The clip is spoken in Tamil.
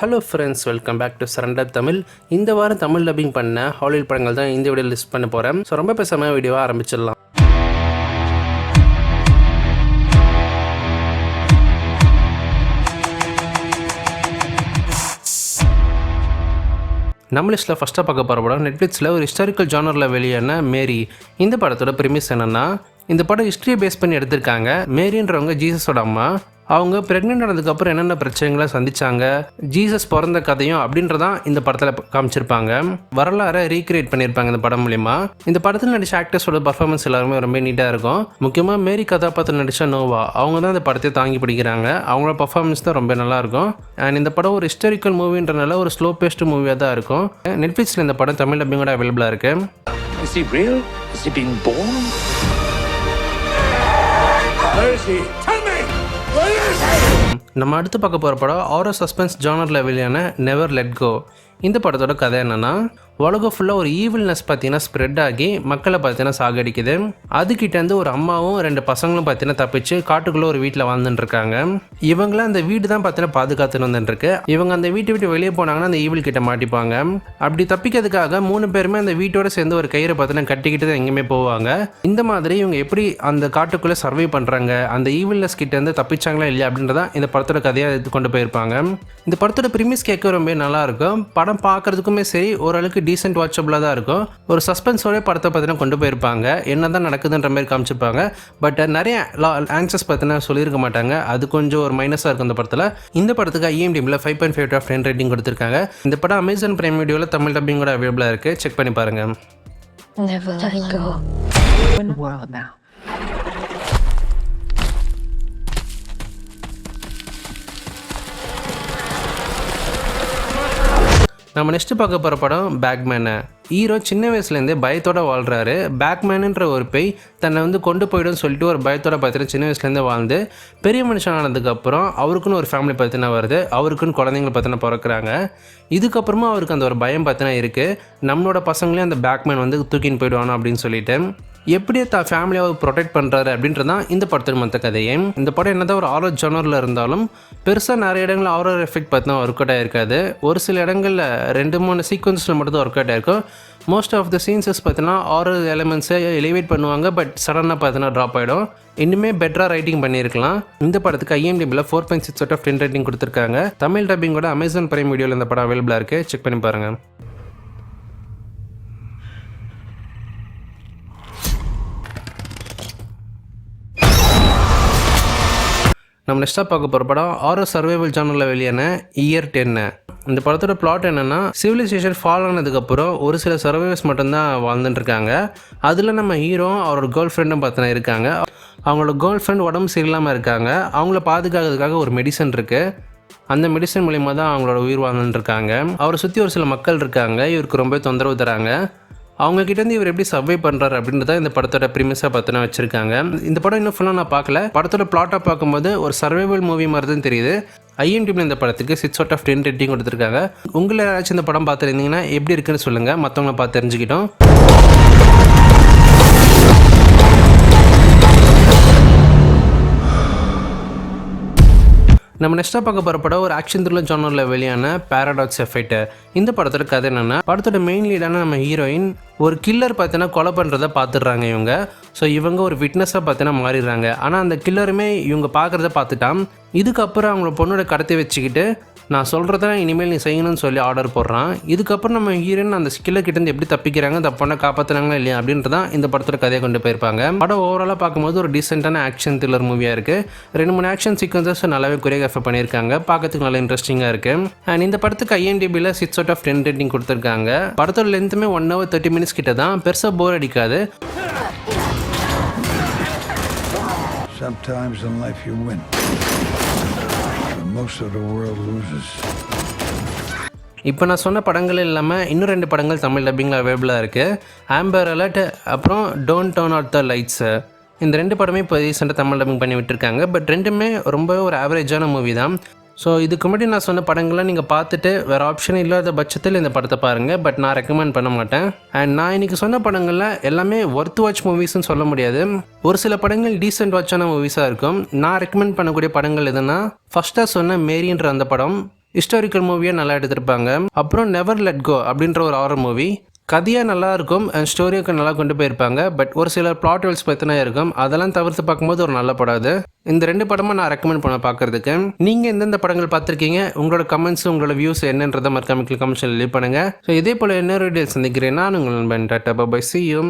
Hello friends, welcome back to surrender Tamil. இந்த வாரம் தமிழ் டப்பிங் பண்ண ஹாலிவுட் படங்கள் தான் இந்த வீடியோ லிஸ்ட் பண்ண போகிறேன். ஸோ ரொம்ப பேசாமல் வீடியோவாக ஆரம்பிச்சிடலாம். நம்ம லிஸ்ட்டில் ஃபஸ்ட்டாக பார்க்க போகிற படம் நெட்ஃப்ளிக்ஸில் ஒரு ஹிஸ்டாரிக்கல் ஜானரில் வெளியான மேரி. இந்த படத்தோட ப்ரிமிஸ் என்னென்னா, இந்த படம் ஹிஸ்ட்ரியை பேஸ் பண்ணி எடுத்திருக்காங்க. மேரின்றவங்க ஜீசஸோட அம்மா. அவங்க ப்ரெக்னென்ட் ஆனதுக்கப்புறம் என்னென்ன பிரச்சனைகளை சந்திச்சாங்க, ஜீசஸ் பிறந்த கதையும் அப்படின்றதான் இந்த படத்தில் காமிச்சிருப்பாங்க. வரலாறை ரீக்ரியேட் பண்ணியிருப்பாங்க இந்த படம் மூலிமா. இந்த படத்தில் நடிச்ச ஆக்டர்ஸோட பர்ஃபார்மன்ஸ் எல்லாருமே ரொம்ப நீட்டாக இருக்கும். முக்கியமாக மேரி கதாபாத்திரம் நடித்த நோவா, அவங்க தான் இந்த படத்தை தாங்கி பிடிக்கிறாங்க. அவங்களோட பர்ஃபார்மன்ஸ் தான் ரொம்ப நல்லாயிருக்கும். அண்ட் இந்த படம் ஒரு ஹிஸ்டாரிக்கல் மூவின்றனால ஒரு ஸ்லோ பேஸ்டு மூவியாக தான் இருக்கும். நெட்ஃப்ளிக்ஸில் இந்த படம் தமிழ் டப்பிங்கோட அவைலபிளாக இருக்குது. நம்ம அடுத்து பார்க்க போகிற படம் ஹாரர் சஸ்பென்ஸ் ஜானரில் வெளியான நெவர் லெட் கோ. இந்த படத்தோட கதை என்னென்னா, உலகம் ஃபுல்லாக ஒரு ஈவில்னஸ் பார்த்தீங்கன்னா ஸ்ப்ரெட் ஆகி மக்களை பார்த்தீங்கன்னா சாகடிக்குது. அதுக்கிட்டேருந்து ஒரு அம்மாவும் 2 பசங்களும் பார்த்தீங்கன்னா தப்பிச்சு காட்டுக்குள்ளே ஒரு வீட்டில் வாழ்ந்துட்டுருக்காங்க. இவங்கள அந்த வீடு தான் பார்த்தீங்கன்னா பாதுகாத்துன்னு வந்துட்டுருக்கு. இவங்க அந்த வீட்டை விட்டு வெளியே போனாங்கன்னா அந்த ஈவில் கிட்ட மாட்டிப்பாங்க. அப்படி தப்பிக்கிறதுக்காக 3 பேருமே அந்த வீட்டோட சேர்ந்து ஒரு கயிறை பார்த்தீங்கன்னா கட்டிக்கிட்டு தான் எங்கேயுமே போவாங்க. இந்த மாதிரி இவங்க எப்படி அந்த காட்டுக்குள்ளே சர்வை பண்ணுறாங்க, அந்த ஈவில்னஸ் கிட்டேருந்து தப்பிச்சாங்களா இல்லையா அப்படின்றதான் இந்த படத்தோட கதையாக இது கொண்டு போயிருப்பாங்க. இந்த படத்தோட ப்ரிமிஸ் கேட்க ரொம்ப நல்லாயிருக்கும். படம் பார்க்குறதுக்குமே சரி ஓரளவுக்கு டீசென்ட் வாட்சபிளாக தான் இருக்கும். ஒரு சஸ்பென்ஸோட படத்தை பார்த்தீங்கன்னா கொண்டு போயிருப்பாங்க. என்ன தான் நடக்குதுன்ற மாதிரி காமிச்சிருப்பாங்க. பட் நிறைய ஆன்சர்ஸ் பார்த்தீங்கன்னா சொல்லியிருக்க மாட்டாங்க. அது கொஞ்சம் ஒரு மைனஸாக இருக்கும் இந்த படத்தில். இந்த படத்துக்கு IMDbல 5.5/10 ரேட்டிங் கொடுத்துருக்காங்க. இந்த படம் அமேசான் பிரைம் வீடியோவில் தமிழ் டப்பிங்கோட அவைலபிளாக இருக்குது. செக் பண்ணி பாருங்கள். நம்ம நெக்ஸ்ட் பார்க்க போகிற படம் பேக்மேனு. ஹீரோ சின்ன வயசுலேருந்தே பயத்தோடு வாழ்கிறாரு. பேக்மேனுன்ற ஒரு பேய் தன்னை கொண்டு போய்டும் சொல்லிட்டு ஒரு பயத்தோட பார்த்தீங்கன்னா சின்ன வயசுலேருந்தே வாழ்ந்து பெரிய மனுஷன் ஆனதுக்கப்புறம் அவருக்குன்னு ஒரு ஃபேமிலி பார்த்தீங்கன்னா வருது. அவருக்குன்னு குழந்தைங்களை பார்த்தீங்கன்னா பிறக்கிறாங்க. இதுக்கப்புறமா அவருக்கு அந்த ஒரு பயம் பார்த்தீங்கன்னா இருக்குது. நம்மளோட பசங்களையும் அந்த பேக்மேன் தூக்கின்னு போயிடுவானோ அப்படின்னு சொல்லிட்டு எப்படி தான் ஃபேமிலியாக ப்ரொடெக்ட் பண்ணுறாரு அப்படின்றது தான் இந்த படத்தோட மொத்த கதையே. இந்த படம் என்னதான் ஒரு ஹாரர் ஜானரில் இருந்தாலும் பெருசாக நிறைய இடங்களில் ஹாரர் எஃபெக்ட் பார்த்தீங்கன்னா ஒர்க் அவுட் ஆகிருக்காது. ஒரு சில இடங்களில் 2-3 சீக்வன்ஸில் மட்டும் தான் ஒர்க் அவுட் ஆகிருக்கும். மோஸ்ட் ஆஃப் த சீன்ஸஸ் பார்த்தீங்கன்னா ஹாரர் எலிமெண்ட்ஸை எலிவேட் பண்ணுவாங்க. பட் சடனாக பார்த்தீங்கன்னா ட்ராப் ஆகிடும். இன்னுமே பெட்டராக ரைட்டிங் பண்ணியிருக்கலாம். இந்த படத்துக்கு IMDbல 4.6/10 ரேட்டிங் கொடுத்துருக்காங்க. தமிழ் டப்பிங்கோட அமேசான் பிரைம் வீடியோவில் இந்த படம் அவைலபிளாக இருக்குது. செக் பண்ணி பாருங்கள். நம்ம நெக்ஸ்ட்டாக பார்க்க போகிற படம் ஹாரர் சர்வைவல் ஜானரில் வெளியான இயர் 10. இந்த படத்தோட பிளாட் என்னென்னா, சிவிலைசேஷன் ஃபால் ஆனதுக்கப்புறம் ஒரு சில சர்வைவர்ஸ் மட்டும்தான் வாழ்ந்துட்டுருக்காங்க. அதில் நம்ம ஹீரோ அவரோட கேர்ள் ஃப்ரெண்டும் பார்த்தீங்கன்னா இருக்காங்க. அவங்களோட கேர்ள் ஃப்ரெண்ட் உடம்பு சரியில்லாமல் இருக்காங்க. அவங்கள பாதுகாக்கிறதுக்காக ஒரு மெடிசன் இருக்குது. அந்த மெடிசன் மூலிமா தான் அவங்களோட உயிர் வாழ்ந்துட்டுருக்காங்க. அவரை சுற்றி ஒரு சில மக்கள் இருக்காங்க. இவருக்கு ரொம்ப தொந்தரவு தராங்க. அவங்ககிட்டேருந்து இவர் எப்படி சர்வை பண்ணுறாரு அப்படின்றத இந்த படத்தோட ப்ரிமிஸாக பார்த்தீங்கன்னா வச்சுருக்காங்க. இந்த படம் இன்னும் ஃபுல்லாக நான் பார்க்கல. படத்தோட பிளாட்டாக பார்க்கும்போது ஒரு சர்வைவல் மூவி மாதிரி தான் தெரியுது. IMDbல இந்த படத்துக்கு 6/10 ரேட்டிங் கொடுத்துருக்காங்க. உங்களை யாராச்சும் இந்த படம் பார்த்துருந்தீங்கன்னா எப்படி இருக்குன்னு சொல்லுங்கள். மற்றவங்கள பார்த்து தெரிஞ்சுக்கிட்டோம். நம்ம நெக்ஸ்ட்டாக பார்க்க போகிற படம் ஒரு ஆக்ஷன் த்ரில்லர் ஜானரில் வெளியான பேரடாக்ஸ் எஃபெக்ட். இந்த படத்தோட கதை என்னென்னா, படத்தோட மெயின் லீடான நம்ம ஹீரோயின் ஒரு கில்லர் பார்த்தீங்கன்னா கொலை பண்ணுறதை பார்த்துடுறாங்க இவங்க. ஸோ இவங்க ஒரு விட்னஸாக பார்த்தீங்கன்னா மாறிடுறாங்க. ஆனால் அந்த கில்லருமே இவங்க பார்க்குறத பார்த்துட்டான். இதுக்கப்புறம் அவங்கள பொண்ணோட கடத்தி வச்சுக்கிட்டு நான் சொல்கிறத இனிமேல் நீ செய்யணும்னு சொல்லி ஆர்டர் போடுறான். இதுக்கப்புறம் நம்ம ஹீரோயின் அந்த கில்லர் கிட்டேருந்து எப்படி தப்பிக்கிறாங்க, அந்த பொண்ணை காப்பாற்றுறாங்களா இல்லையா அப்படின்றதான் இந்த படத்தோட கதையை கொண்டு போயிருப்பாங்க. படம் ஓவராலாக பார்க்கும்போது ஒரு டீசென்ட்டான ஆக்ஷன் த்ரில்லர் மூவியாக இருக்குது. 2-3 ஆக்ஷன் சீக்வன்சஸ் நல்லாவே கொரியோகிராஃபர் பண்ணியிருக்காங்க. பார்க்கறதுக்கு நல்லா இன்ட்ரெஸ்டிங்காக இருக்குது. அண்ட் இந்த படத்துக்கு IMDbல 6/10 ரேட்டிங் கொடுத்துருக்காங்க. படத்தோட லென்த்துமே 1 hour 30 minutes கிட்ட தான். பெருசாக போர் அடிக்காது. Sometimes in life you win. Most of the world loses. இப்போ நான் சொன்ன படங்கள் இல்லாமல் இன்னும் 2 படங்கள் தமிழ் டப்பிங்கில் அவைலபிளாக இருக்குது. ஆம்பர் அலர்ட் அப்புறம் don't turn out the lights. இந்த 2 படமே இப்போ ரீசெண்டாக தமிழ் டப்பிங் பண்ணி விட்டுருக்காங்க. பட் 2மே ரொம்ப ஒரு ஆவரேஜான மூவி தான். ஸோ இதுக்கு முன்னாடி நான் சொன்ன படங்கள்லாம் நீங்கள் பார்த்துட்டு வேறு ஆப்ஷன் இல்லாத பட்சத்தில் இந்த படத்தை பாருங்கள். பட் நான் ரெக்கமெண்ட் பண்ண மாட்டேன். அண்ட் நான் இன்றைக்கி சொன்ன படங்களில் எல்லாமே ஒர்த் வாட்ச் மூவிஸ்ன்னு சொல்ல முடியாது. ஒரு சில படங்கள் டீசென்ட் வாட்சான மூவிஸாக இருக்கும். நான் ரெக்கமெண்ட் பண்ணக்கூடிய படங்கள் எதுனா, ஃபஸ்ட்டாக சொன்ன மேரின்ற அந்த படம், ஹிஸ்டாரிக்கல் மூவியாக நல்லா எடுத்திருப்பாங்க. அப்புறம் நெவர் லெட் கோ அப்படின்ற ஒரு ஹாரர் மூவி. கதையாக நல்லா இருக்கும் அண்ட் ஸ்டோரியோக்கு நல்லா கொண்டு போயிருப்பாங்க. பட் ஒரு சில பிளாட் ஹோல்ஸ் பற்றினா இருக்கும். அதெல்லாம் தவிர்த்து பார்க்கும்போது ஒரு நல்ல படம் அது. இந்த 2 படமும் நான் ரெக்கமெண்ட் பண்ண பார்க்குறதுக்கு. நீங்கள் எந்தெந்த படங்கள் பார்த்துருக்கீங்க, உங்களோட கமெண்ட்ஸ், உங்களோட வியூஸ் என்னன்றதை மறக்காம கமெண்ட்ஸில் லீவ் பண்ணுங்கள். ஸோ இதே போல் இன்னொரு வீடியோ சந்திக்கிறேன். நான் உங்கள் நண்பன். Tata bye. See you.